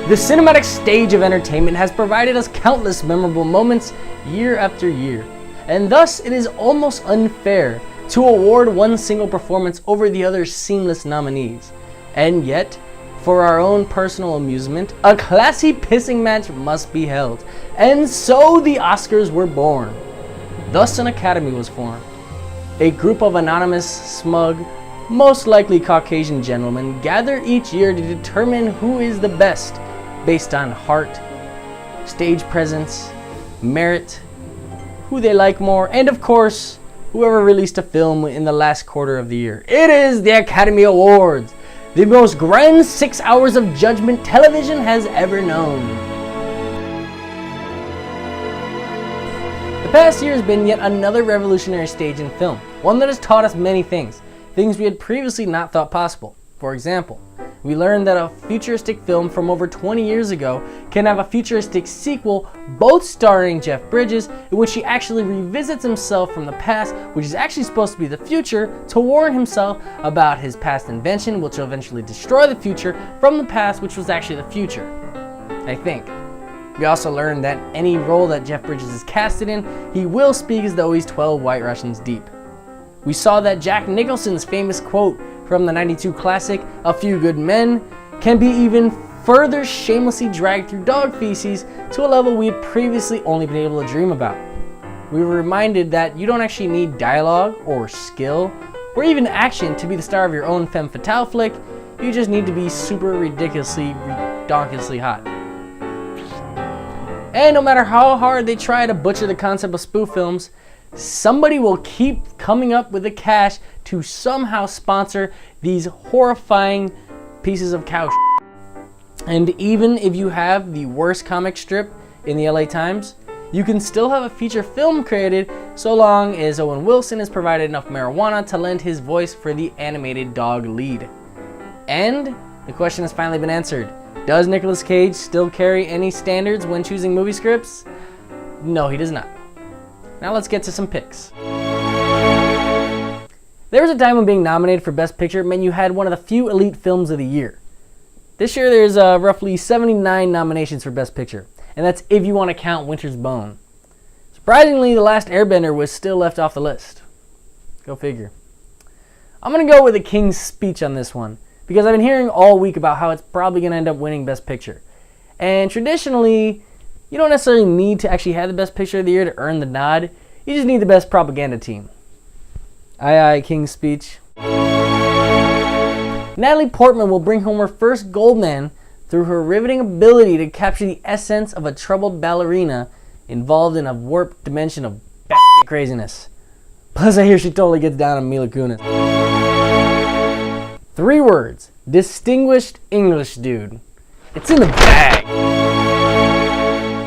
The cinematic stage of entertainment has provided us countless memorable moments year after year, and thus it is almost unfair to award one single performance over the other seamless nominees. And yet, for our own personal amusement, a classy pissing match must be held, and so the Oscars were born. Thus an academy was formed. A group of anonymous, smug, most likely Caucasian gentlemen gather each year to determine who is the best, based on heart, stage presence, merit, who they like more, and of course, whoever released a film in the last quarter of the year. It is the Academy Awards, the most grand 6 hours of judgment television has ever known. The past year has been yet another revolutionary stage in film, one that has taught us many things we had previously not thought possible. For example, we learned that a futuristic film from over 20 years ago can have a futuristic sequel, both starring Jeff Bridges, in which he actually revisits himself from the past, which is actually supposed to be the future, to warn himself about his past invention, which will eventually destroy the future, from the past, which was actually the future, I think. We also learned that any role that Jeff Bridges is casted in, he will speak as though he's 12 White Russians deep. We saw that Jack Nicholson's famous quote from the '92 classic, "A Few Good Men," can be even further shamelessly dragged through dog feces to a level we had previously only been able to dream about. We were reminded that you don't actually need dialogue or skill or even action to be the star of your own femme fatale flick. You just need to be super ridiculously, redonkulously hot. And no matter how hard they try to butcher the concept of spoof films, somebody will keep coming up with the cash to somehow sponsor these horrifying pieces of cow shit. And even if you have the worst comic strip in the LA Times, you can still have a feature film created so long as Owen Wilson has provided enough marijuana to lend his voice for the animated dog lead. And the question has finally been answered. Does Nicolas Cage still carry any standards when choosing movie scripts? No, he does not. Now let's get to some picks. There was a time when being nominated for Best Picture meant you had one of the few elite films of the year. This year there's roughly 79 nominations for Best Picture, and that's if you want to count Winter's Bone. Surprisingly, The Last Airbender was still left off the list. Go figure. I'm going to go with The King's Speech on this one, because I've been hearing all week about how it's probably going to end up winning Best Picture. And traditionally, you don't necessarily need to actually have the Best Picture of the year to earn the nod. You just need the best propaganda team. Aye aye, King's Speech. Natalie Portman will bring home her first Goldman through her riveting ability to capture the essence of a troubled ballerina involved in a warped dimension of batshit craziness. Plus, I hear she totally gets down on Mila Kunis. 3 words. Distinguished English dude. It's in the bag.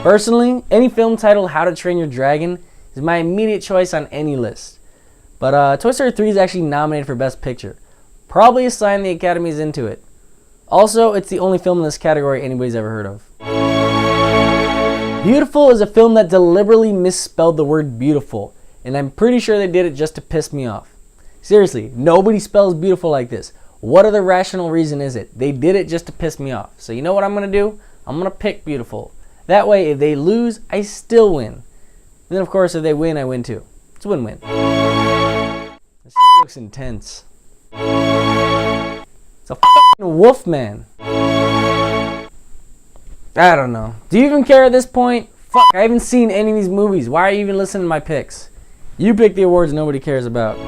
Personally, any film titled How to Train Your Dragon is my immediate choice on any list. But Toy Story 3 is actually nominated for Best Picture. Probably a sign the Academy is into it. Also, it's the only film in this category anybody's ever heard of. Beautiful is a film that deliberately misspelled the word beautiful, and I'm pretty sure they did it just to piss me off. Seriously, nobody spells beautiful like this. What other rational reason is it? They did it just to piss me off. So you know what I'm going to do? I'm going to pick beautiful. That way, if they lose, I still win. And then, of course, if they win, I win too. It's a win-win. This looks intense. It's a f***ing wolf man. I don't know. Do you even care at this point? Fuck, I haven't seen any of these movies. Why are you even listening to my picks? You pick the awards nobody cares about.